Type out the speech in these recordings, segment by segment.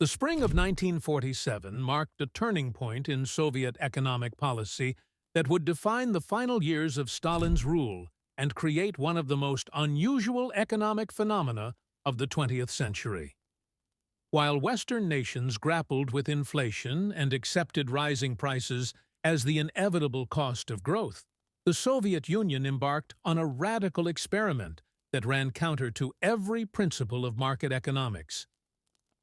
The spring of 1947 marked a turning point in Soviet economic policy that would define the final years of Stalin's rule and create one of the most unusual economic phenomena of the 20th century. While Western nations grappled with inflation and accepted rising prices as the inevitable cost of growth, the Soviet Union embarked on a radical experiment that ran counter to every principle of market economics.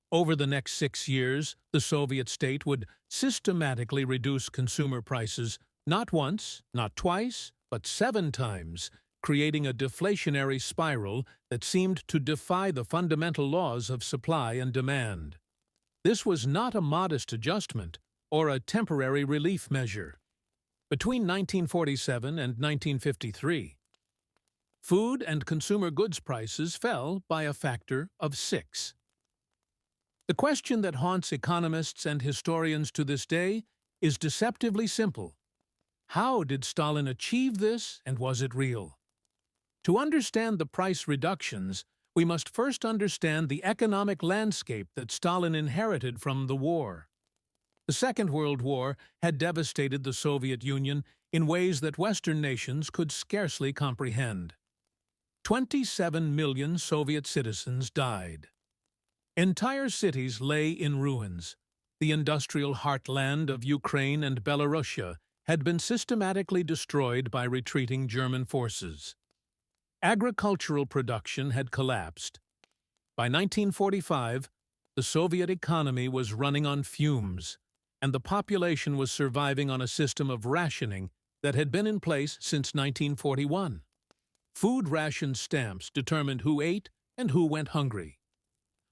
Over the next 6 years, the Soviet state would systematically reduce consumer prices not once, not twice, but 7 times, creating a deflationary spiral that seemed to defy the fundamental laws of supply and demand. This was not a modest adjustment or a temporary relief measure. Between 1947 and 1953, food and consumer goods prices fell by a factor of 6. The question that haunts economists and historians to this day is deceptively simple. How did Stalin achieve this, and was it real? To understand the price reductions, we must first understand the economic landscape that Stalin inherited from the war. The Second World War had devastated the Soviet Union in ways that Western nations could scarcely comprehend. 27 million Soviet citizens died. Entire cities lay in ruins. The industrial heartland of Ukraine and Belarusia had been systematically destroyed by retreating German forces. Agricultural production had collapsed. By 1945, the Soviet economy was running on fumes, and the population was surviving on a system of rationing that had been in place since 1941. Food ration stamps determined who ate and who went hungry.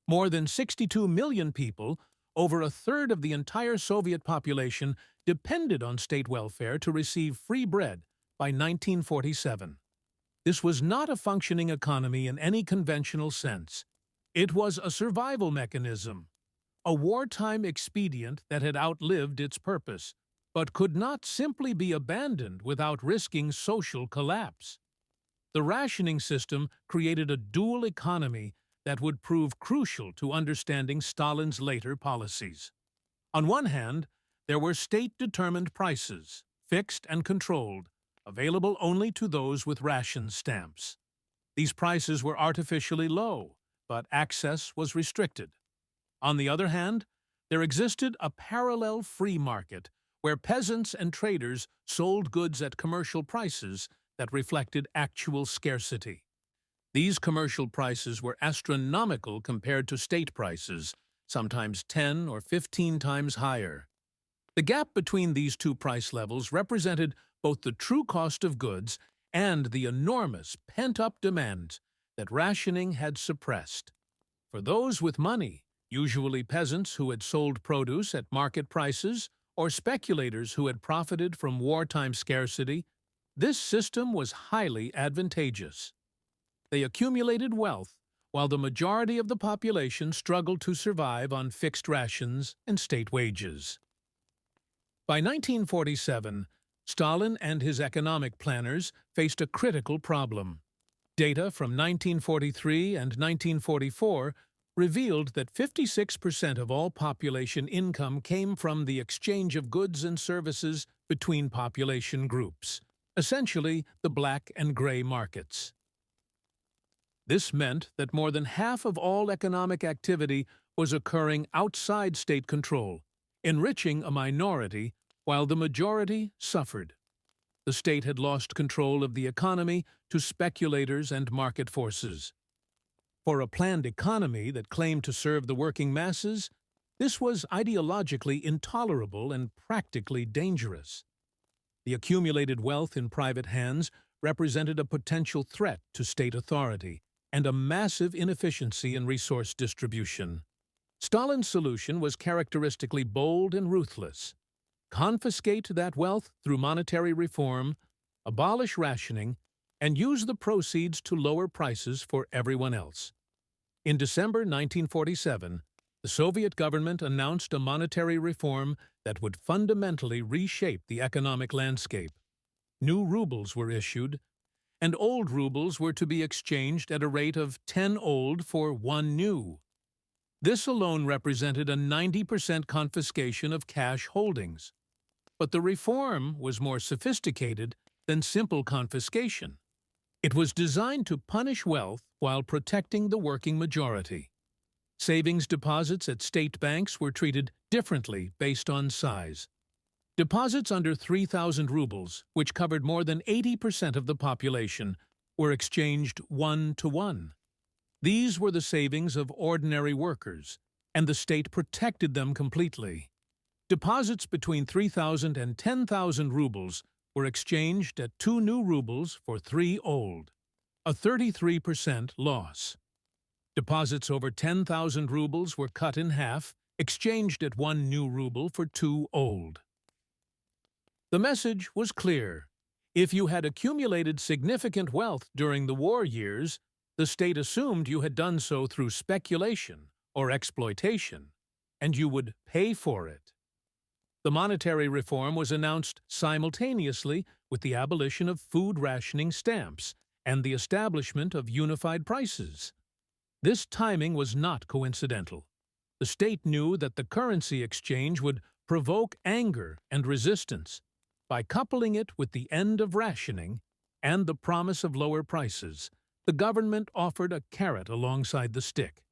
More than 62 million people, over a third of the entire Soviet population, depended on state welfare to receive free bread by 1947. This was not a functioning economy in any conventional sense. It was a survival mechanism, a wartime expedient that had outlived its purpose, but could not simply be abandoned without risking social collapse. The rationing system created a dual economy that would prove crucial to understanding Stalin's later policies. On one hand, there were state-determined prices, fixed and controlled, available only to those with ration stamps. These prices were artificially low, but access was restricted. On the other hand, there existed a parallel free market where peasants and traders sold goods at commercial prices that reflected actual scarcity. These commercial prices were astronomical compared to state prices, sometimes 10 or 15 times higher. The gap between these two price levels represented both the true cost of goods and the enormous pent-up demand that rationing had suppressed. For those with money, usually peasants who had sold produce at market prices or speculators who had profited from wartime scarcity, this system was highly advantageous. They accumulated wealth, while the majority of the population struggled to survive on fixed rations and state wages. By 1947, Stalin and his economic planners faced a critical problem. Data from 1943 and 1944 revealed that 56% of all population income came from the exchange of goods and services between population groups, essentially the black and gray markets. This meant that more than half of all economic activity was occurring outside state control, enriching a minority while the majority suffered. The state had lost control of the economy to speculators and market forces. For a planned economy that claimed to serve the working masses, this was ideologically intolerable and practically dangerous. The accumulated wealth in private hands represented a potential threat to state authority and a massive inefficiency in resource distribution. Stalin's solution was characteristically bold and ruthless. Confiscate that wealth through monetary reform, abolish rationing, and use the proceeds to lower prices for everyone else. In December 1947, the Soviet government announced a monetary reform that would fundamentally reshape the economic landscape. New rubles were issued, and old rubles were to be exchanged at a rate of 10 old for 1 new. This alone represented a 90% confiscation of cash holdings. But the reform was more sophisticated than simple confiscation. It was designed to punish wealth while protecting the working majority. Savings deposits at state banks were treated differently based on size. Deposits under 3,000 rubles, which covered more than 80% of the population, were exchanged 1-to-1. These were the savings of ordinary workers, and the state protected them completely. Deposits between 3,000 and 10,000 rubles were exchanged at 2 new rubles for 3 old, a 33% loss. Deposits over 10,000 rubles were cut in half, exchanged at 1 new ruble for 2 old. The message was clear. If you had accumulated significant wealth during the war years, the state assumed you had done so through speculation or exploitation, and you would pay for it. The monetary reform was announced simultaneously with the abolition of food rationing stamps and the establishment of unified prices. This timing was not coincidental. The state knew that the currency exchange would provoke anger and resistance. By coupling it with the end of rationing and the promise of lower prices, the government offered a carrot alongside the stick.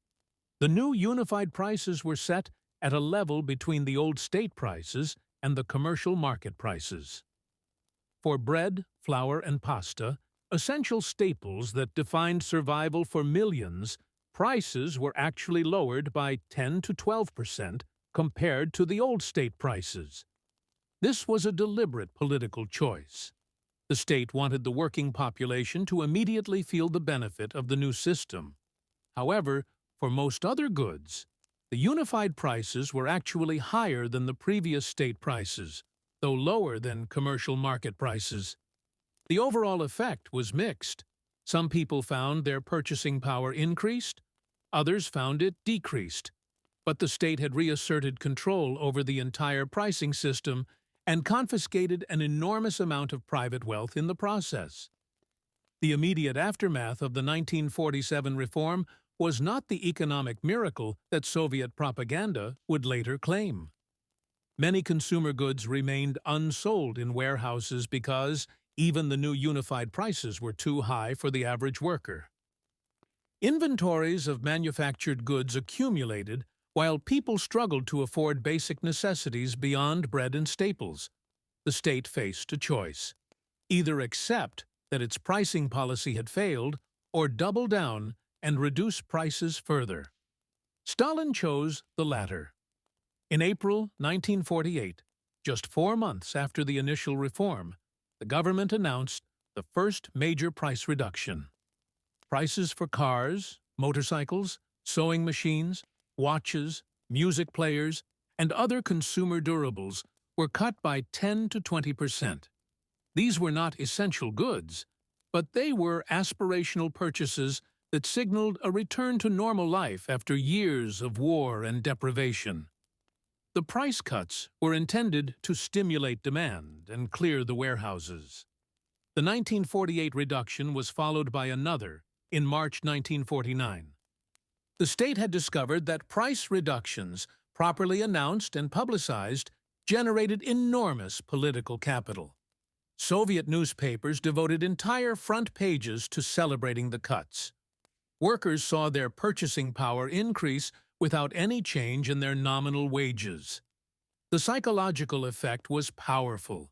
The new unified prices were set at a level between the old state prices and the commercial market prices. For bread, flour, and pasta, essential staples that defined survival for millions, prices were actually lowered by 10 to 12% compared to the old state prices. This was a deliberate political choice. The state wanted the working population to immediately feel the benefit of the new system. However, for most other goods, the unified prices were actually higher than the previous state prices, though lower than commercial market prices. The overall effect was mixed. Some people found their purchasing power increased, others found it decreased. But the state had reasserted control over the entire pricing system and confiscated an enormous amount of private wealth in the process. The immediate aftermath of the 1947 reform was not the economic miracle that Soviet propaganda would later claim. Many consumer goods remained unsold in warehouses because even the new unified prices were too high for the average worker. Inventories of manufactured goods accumulated while people struggled to afford basic necessities beyond bread and staples. The state faced a choice: either accept that its pricing policy had failed or double down and reduce prices further. Stalin chose the latter. In April 1948, just 4 months after the initial reform, the government announced the first major price reduction. Prices for cars, motorcycles, sewing machines, watches, music players, and other consumer durables were cut by 10 to 20%. These were not essential goods, but they were aspirational purchases that signaled a return to normal life after years of war and deprivation. The price cuts were intended to stimulate demand and clear the warehouses. The 1948 reduction was followed by another in March 1949. The state had discovered that price reductions, properly announced and publicized, generated enormous political capital. Soviet newspapers devoted entire front pages to celebrating the cuts. Workers saw their purchasing power increase without any change in their nominal wages. The psychological effect was powerful.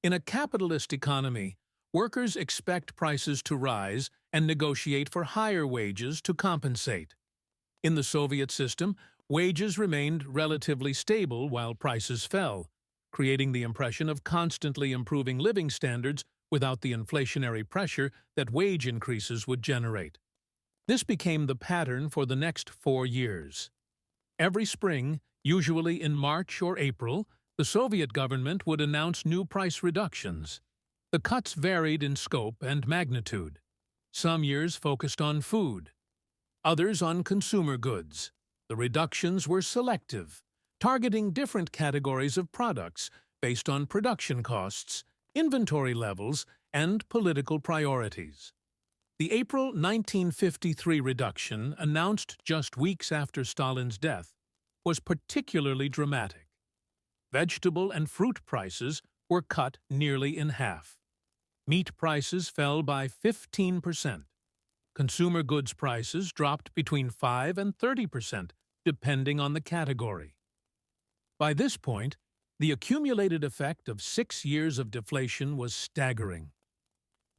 In a capitalist economy, workers expect prices to rise and negotiate for higher wages to compensate. In the Soviet system, wages remained relatively stable while prices fell, creating the impression of constantly improving living standards without the inflationary pressure that wage increases would generate. This became the pattern for the next 4 years. Every spring, usually in March or April, the Soviet government would announce new price reductions. The cuts varied in scope and magnitude. Some years focused on food, others on consumer goods. The reductions were selective, targeting different categories of products based on production costs, inventory levels, and political priorities. The April 1953 reduction, announced just weeks after Stalin's death, was particularly dramatic. Vegetable and fruit prices were cut nearly in half. Meat prices fell by 15%. Consumer goods prices dropped between 5 and 30%, depending on the category. By this point, the accumulated effect of 6 years of deflation was staggering.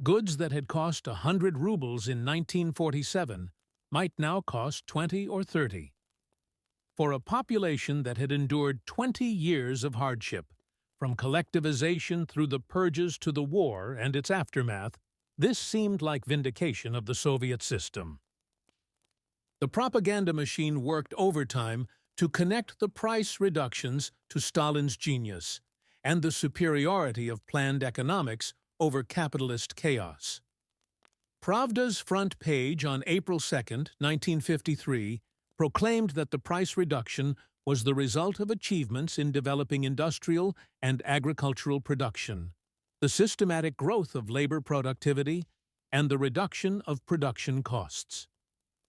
Goods that had cost 100 rubles in 1947 might now cost 20 or 30. For a population that had endured 20 years of hardship, from collectivization through the purges to the war and its aftermath, this seemed like vindication of the Soviet system. The propaganda machine worked overtime to connect the price reductions to Stalin's genius and the superiority of planned economics over capitalist chaos. Pravda's front page on April 2, 1953, proclaimed that the price reduction was the result of achievements in developing industrial and agricultural production, the systematic growth of labor productivity, and the reduction of production costs.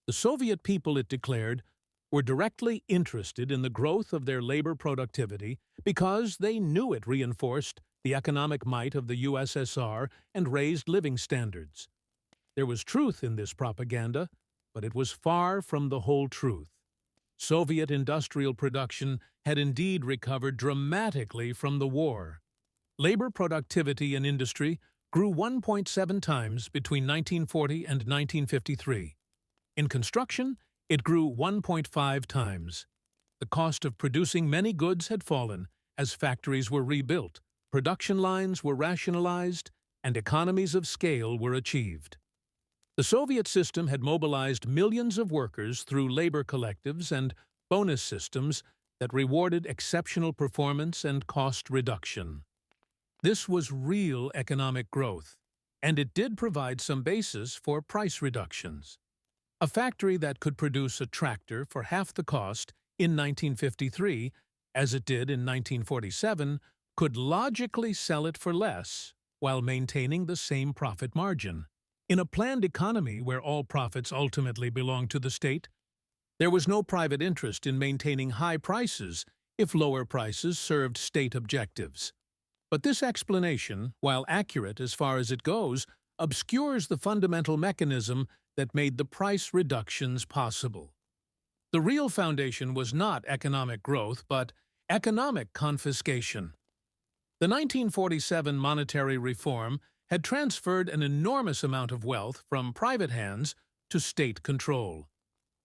The Soviet people, it declared, were directly interested in the growth of their labor productivity because they knew it reinforced the economic might of the USSR and raised living standards. There was truth in this propaganda, but it was far from the whole truth. Soviet industrial production had indeed recovered dramatically from the war. Labor productivity in industry grew 1.7 times between 1940 and 1953. In construction, it grew 1.5 times. The cost of producing many goods had fallen as factories were rebuilt, production lines were rationalized, and economies of scale were achieved. The Soviet system had mobilized millions of workers through labor collectives and bonus systems that rewarded exceptional performance and cost reduction. This was real economic growth, and it did provide some basis for price reductions. A factory that could produce a tractor for half the cost in 1953, as it did in 1947, could logically sell it for less while maintaining the same profit margin. In a planned economy where all profits ultimately belong to the state, there was no private interest in maintaining high prices if lower prices served state objectives. But this explanation, while accurate as far as it goes, obscures the fundamental mechanism that made the price reductions possible. The real foundation was not economic growth, but economic confiscation. The 1947 monetary reform had transferred an enormous amount of wealth from private hands to state control.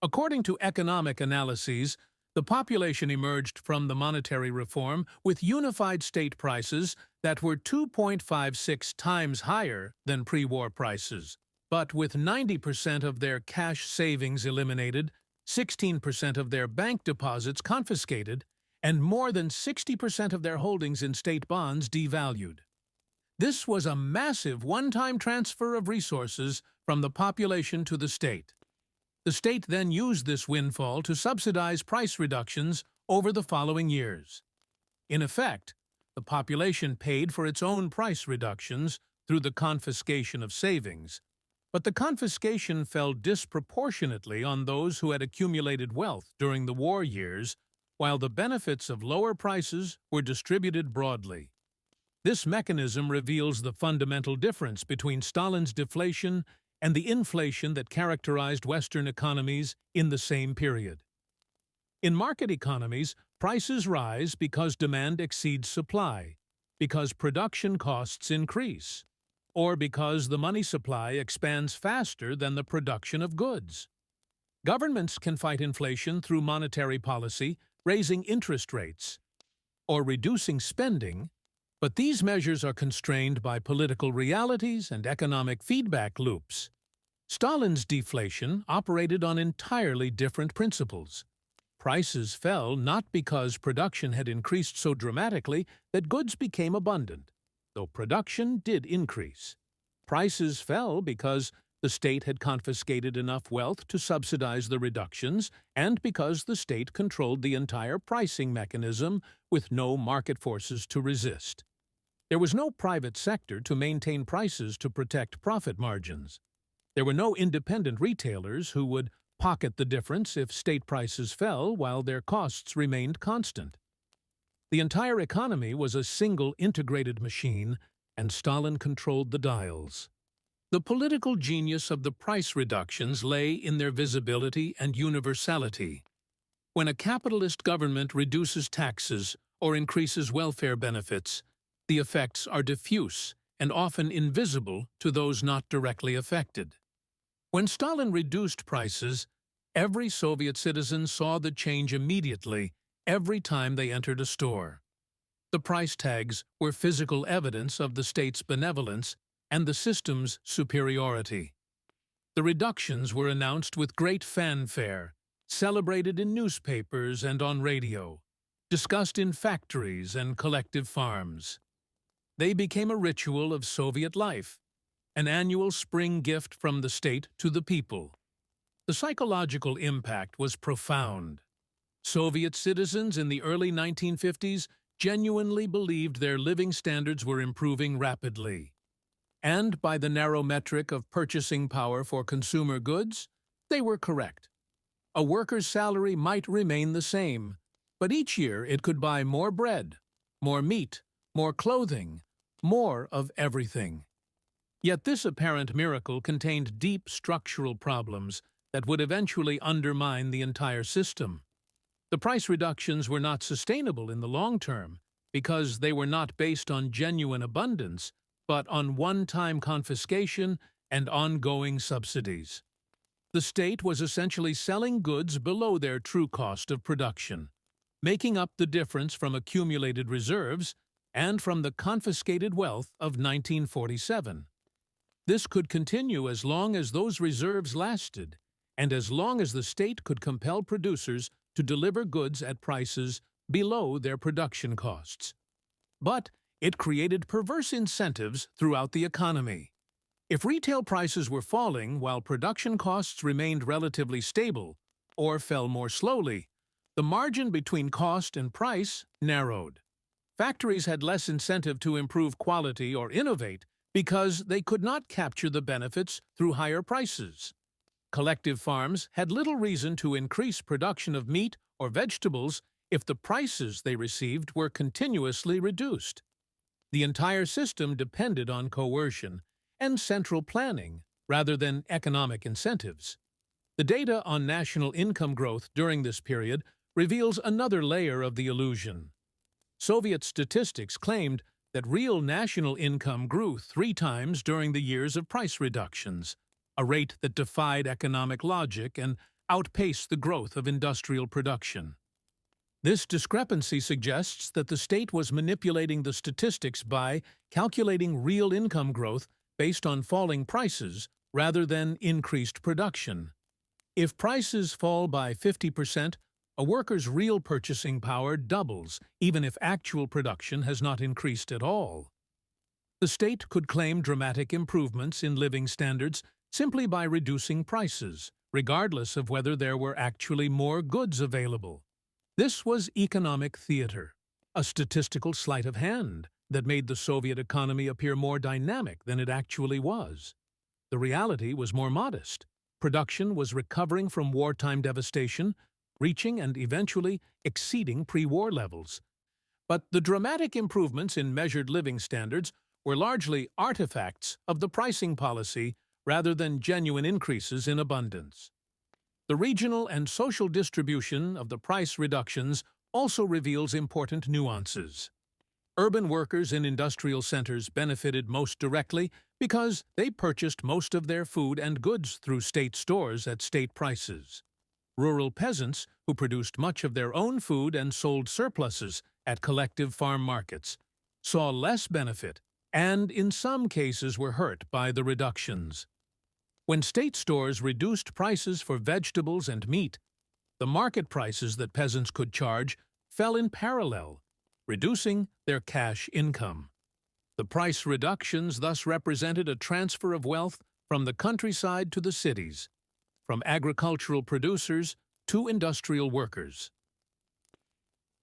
According to economic analyses, the population emerged from the monetary reform with unified state prices that were 2.56 times higher than pre-war prices. But with 90% of their cash savings eliminated, 16% of their bank deposits confiscated, and more than 60% of their holdings in state bonds devalued. This was a massive one-time transfer of resources from the population to the state. The state then used this windfall to subsidize price reductions over the following years. In effect, the population paid for its own price reductions through the confiscation of savings, but the confiscation fell disproportionately on those who had accumulated wealth during the war years, while the benefits of lower prices were distributed broadly. This mechanism reveals the fundamental difference between Stalin's deflation and the inflation that characterized Western economies in the same period. In market economies, prices rise because demand exceeds supply, because production costs increase, or because the money supply expands faster than the production of goods. Governments can fight inflation through monetary policy, raising interest rates, or reducing spending, but these measures are constrained by political realities and economic feedback loops. Stalin's deflation operated on entirely different principles. Prices fell not because production had increased so dramatically that goods became abundant, though production did increase. Prices fell because the state had confiscated enough wealth to subsidize the reductions and because the state controlled the entire pricing mechanism with no market forces to resist. There was no private sector to maintain prices to protect profit margins. There were no independent retailers who would pocket the difference if state prices fell while their costs remained constant. The entire economy was a single integrated machine, and Stalin controlled the dials. The political genius of the price reductions lay in their visibility and universality. When a capitalist government reduces taxes or increases welfare benefits, the effects are diffuse and often invisible to those not directly affected. When Stalin reduced prices, every Soviet citizen saw the change immediately every time they entered a store. The price tags were physical evidence of the state's benevolence and the system's superiority. The reductions were announced with great fanfare, celebrated in newspapers and on radio, discussed in factories and collective farms. They became a ritual of Soviet life, an annual spring gift from the state to the people. The psychological impact was profound. Soviet citizens in the early 1950s genuinely believed their living standards were improving rapidly. And by the narrow metric of purchasing power for consumer goods, they were correct. A worker's salary might remain the same, but each year it could buy more bread, more meat, more clothing, more of everything. Yet this apparent miracle contained deep structural problems that would eventually undermine the entire system. The price reductions were not sustainable in the long term because they were not based on genuine abundance, but on one-time confiscation and ongoing subsidies. The state was essentially selling goods below their true cost of production, making up the difference from accumulated reserves and from the confiscated wealth of 1947. This could continue as long as those reserves lasted, and as long as the state could compel producers to deliver goods at prices below their production costs. But it created perverse incentives throughout the economy. If retail prices were falling while production costs remained relatively stable, or fell more slowly, the margin between cost and price narrowed. Factories had less incentive to improve quality or innovate because they could not capture the benefits through higher prices. Collective farms had little reason to increase production of meat or vegetables if the prices they received were continuously reduced. The entire system depended on coercion and central planning rather than economic incentives. The data on national income growth during this period reveals another layer of the illusion. Soviet statistics claimed that real national income grew 3 times during the years of price reductions, a rate that defied economic logic and outpaced the growth of industrial production. This discrepancy suggests that the state was manipulating the statistics by calculating real income growth based on falling prices rather than increased production. If prices fall by 50%, a worker's real purchasing power doubles, even if actual production has not increased at all. The state could claim dramatic improvements in living standards simply by reducing prices, regardless of whether there were actually more goods available. This was economic theater, a statistical sleight of hand that made the Soviet economy appear more dynamic than it actually was. The reality was more modest. Production was recovering from wartime devastation, reaching and eventually exceeding pre-war levels. But the dramatic improvements in measured living standards were largely artifacts of the pricing policy rather than genuine increases in abundance. The regional and social distribution of the price reductions also reveals important nuances. Urban workers in industrial centers benefited most directly because they purchased most of their food and goods through state stores at state prices. Rural peasants, who produced much of their own food and sold surpluses at collective farm markets, saw less benefit and, in some cases, were hurt by the reductions. When state stores reduced prices for vegetables and meat, the market prices that peasants could charge fell in parallel, reducing their cash income. The price reductions thus represented a transfer of wealth from the countryside to the cities, from agricultural producers to industrial workers.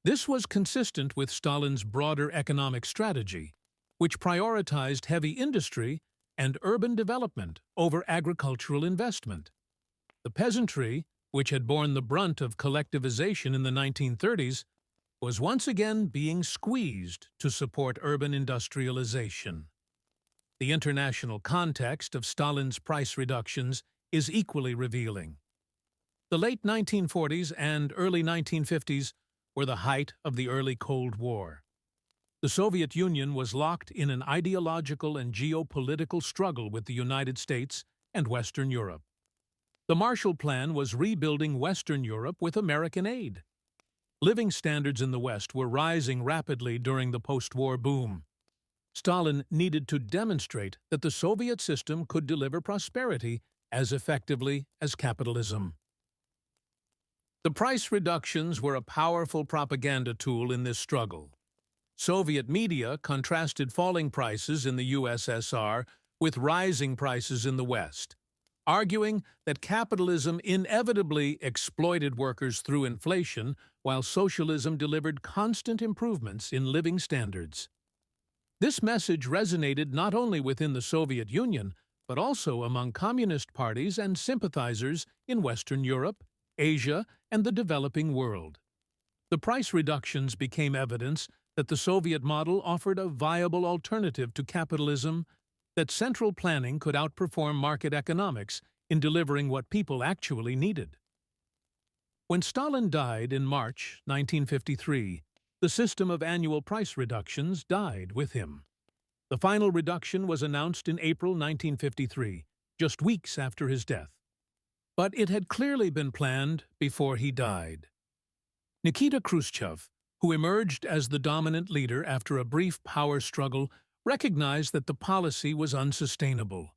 This was consistent with Stalin's broader economic strategy, which prioritized heavy industry and urban development over agricultural investment. The peasantry, which had borne the brunt of collectivization in the 1930s, was once again being squeezed to support urban industrialization. The international context of Stalin's price reductions is equally revealing. The late 1940s and early 1950s were the height of the early Cold War. The Soviet Union was locked in an ideological and geopolitical struggle with the United States and Western Europe. The Marshall Plan was rebuilding Western Europe with American aid. Living standards in the West were rising rapidly during the post-war boom. Stalin needed to demonstrate that the Soviet system could deliver prosperity as effectively as capitalism. The price reductions were a powerful propaganda tool in this struggle. Soviet media contrasted falling prices in the USSR with rising prices in the West, arguing that capitalism inevitably exploited workers through inflation while socialism delivered constant improvements in living standards. This message resonated not only within the Soviet Union, but also among communist parties and sympathizers in Western Europe, Asia, and the developing world. The price reductions became evidence that the Soviet model offered a viable alternative to capitalism, that central planning could outperform market economics in delivering what people actually needed. When Stalin died in March 1953, the system of annual price reductions died with him. The final reduction was announced in April 1953, just weeks after his death. But it had clearly been planned before he died. Nikita Khrushchev, who emerged as the dominant leader after a brief power struggle, recognized that the policy was unsustainable.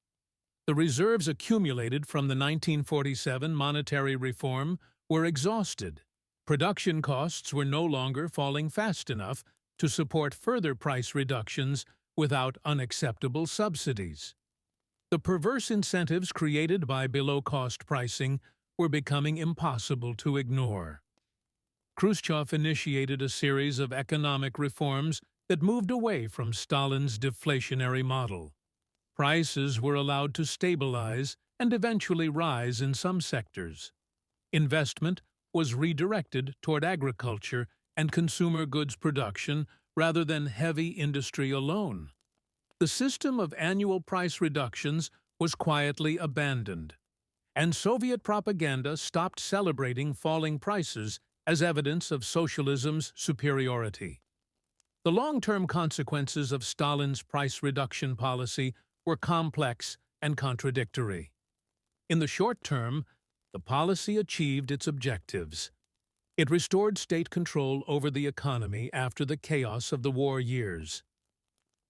The reserves accumulated from the 1947 monetary reform were exhausted. Production costs were no longer falling fast enough to support further price reductions without unacceptable subsidies. The perverse incentives created by below-cost pricing were becoming impossible to ignore. Khrushchev initiated a series of economic reforms that moved away from Stalin's deflationary model. Prices were allowed to stabilize and eventually rise in some sectors. Investment was redirected toward agriculture and consumer goods production rather than heavy industry alone. The system of annual price reductions was quietly abandoned, and Soviet propaganda stopped celebrating falling prices as evidence of socialism's superiority. The long-term consequences of Stalin's price reduction policy were complex and contradictory. In the short term, the policy achieved its objectives. It restored state control over the economy after the chaos of the war years.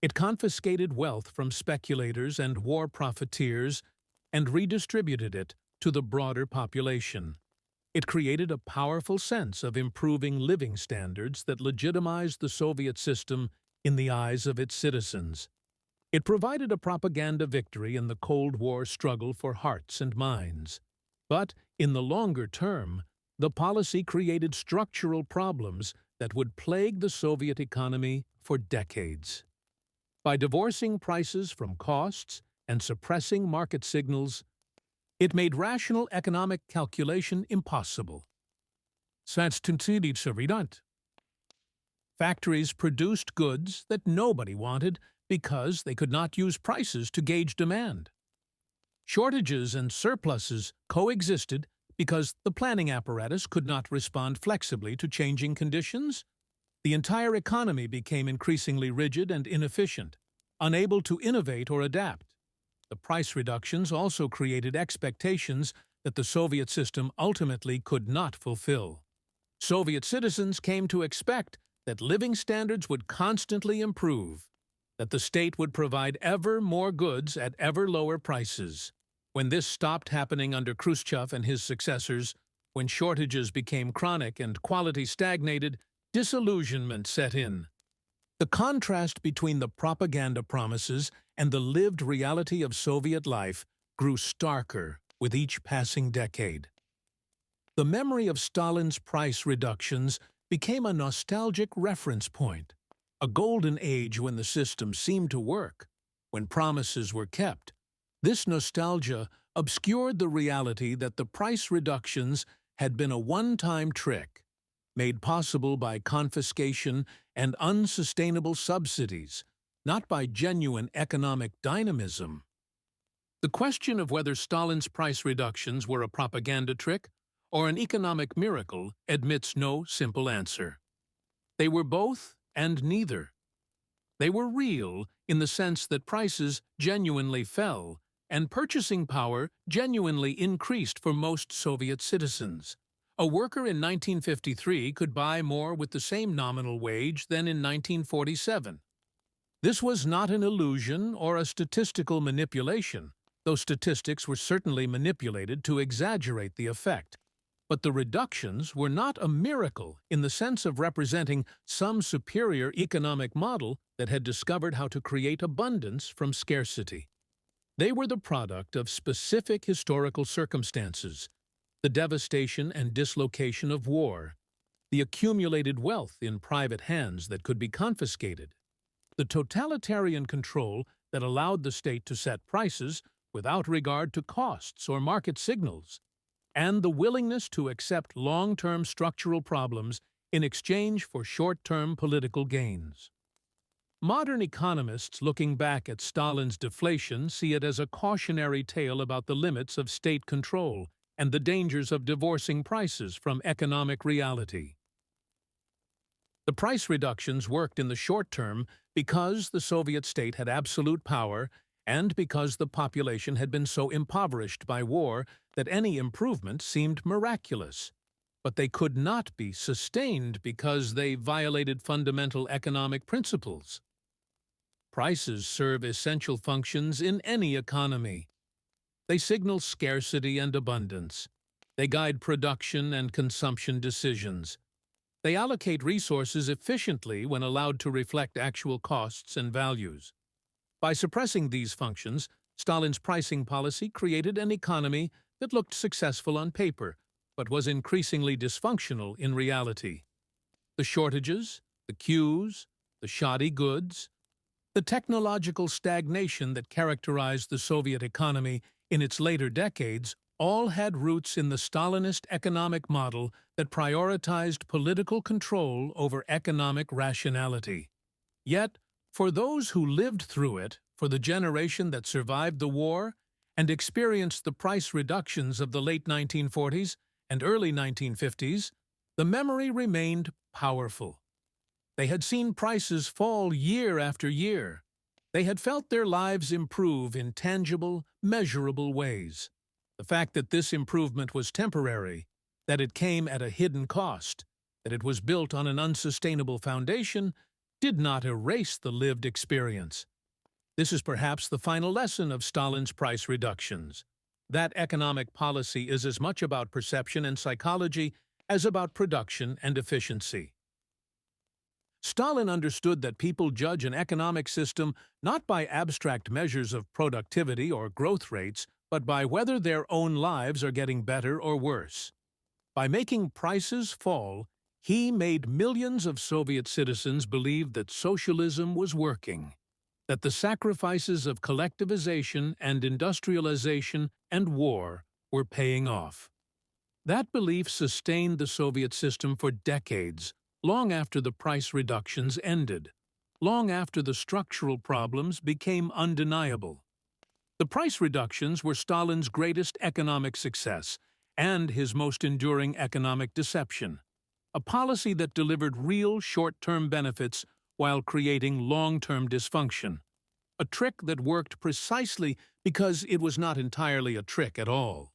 It confiscated wealth from speculators and war profiteers and redistributed it to the broader population. It created a powerful sense of improving living standards that legitimized the Soviet system in the eyes of its citizens. It provided a propaganda victory in the Cold War struggle for hearts and minds. But, in the longer term, the policy created structural problems that would plague the Soviet economy for decades. By divorcing prices from costs and suppressing market signals, it made rational economic calculation impossible. Factories produced goods that nobody wanted because they could not use prices to gauge demand. Shortages and surpluses coexisted because the planning apparatus could not respond flexibly to changing conditions. The entire economy became increasingly rigid and inefficient, unable to innovate or adapt. The price reductions also created expectations that the Soviet system ultimately could not fulfill. Soviet citizens came to expect that living standards would constantly improve, that the state would provide ever more goods at ever lower prices. When this stopped happening under Khrushchev and his successors, when shortages became chronic and quality stagnated, disillusionment set in. The contrast between the propaganda promises and the lived reality of Soviet life grew starker with each passing decade. The memory of Stalin's price reductions became a nostalgic reference point, a golden age when the system seemed to work. when promises were kept. This nostalgia obscured the reality that the price reductions had been a one-time trick, made possible by confiscation and unsustainable subsidies, not by genuine economic dynamism. The question of whether Stalin's price reductions were a propaganda trick or an economic miracle admits no simple answer. They were both and neither. They were real in the sense that prices genuinely fell and purchasing power genuinely increased for most Soviet citizens. A worker in 1953 could buy more with the same nominal wage than in 1947. This was not an illusion or a statistical manipulation, though statistics were certainly manipulated to exaggerate the effect. But the reductions were not a miracle in the sense of representing some superior economic model that had discovered how to create abundance from scarcity. They were the product of specific historical circumstances, the devastation and dislocation of war, the accumulated wealth in private hands that could be confiscated, the totalitarian control that allowed the state to set prices without regard to costs or market signals, and the willingness to accept long-term structural problems in exchange for short-term political gains. Modern economists looking back at Stalin's deflation see it as a cautionary tale about the limits of state control and the dangers of divorcing prices from economic reality. The price reductions worked in the short term because the Soviet state had absolute power and because the population had been so impoverished by war that any improvement seemed miraculous. But they could not be sustained because they violated fundamental economic principles. Prices serve essential functions in any economy. They signal scarcity and abundance. They guide production and consumption decisions. They allocate resources efficiently when allowed to reflect actual costs and values. By suppressing these functions, Stalin's pricing policy created an economy that looked successful on paper, but was increasingly dysfunctional in reality. The shortages, the queues, the shoddy goods, the technological stagnation that characterized the Soviet economy in its later decades all had roots in the Stalinist economic model that prioritized political control over economic rationality. Yet, for those who lived through it, for the generation that survived the war and experienced the price reductions of the late 1940s and early 1950s, the memory remained powerful. They had seen prices fall year after year. They had felt their lives improve in tangible, measurable ways. The fact that this improvement was temporary, that it came at a hidden cost, that it was built on an unsustainable foundation, did not erase the lived experience. This is perhaps the final lesson of Stalin's price reductions. That economic policy is as much about perception and psychology as about production and efficiency. Stalin understood that people judge an economic system not by abstract measures of productivity or growth rates, but by whether their own lives are getting better or worse. By making prices fall, he made millions of Soviet citizens believe that socialism was working, that the sacrifices of collectivization and industrialization and war were paying off. That belief sustained the Soviet system for decades, long after the price reductions ended, long after the structural problems became undeniable. The price reductions were Stalin's greatest economic success and his most enduring economic deception, a policy that delivered real short-term benefits while creating long-term dysfunction, a trick that worked precisely because it was not entirely a trick at all.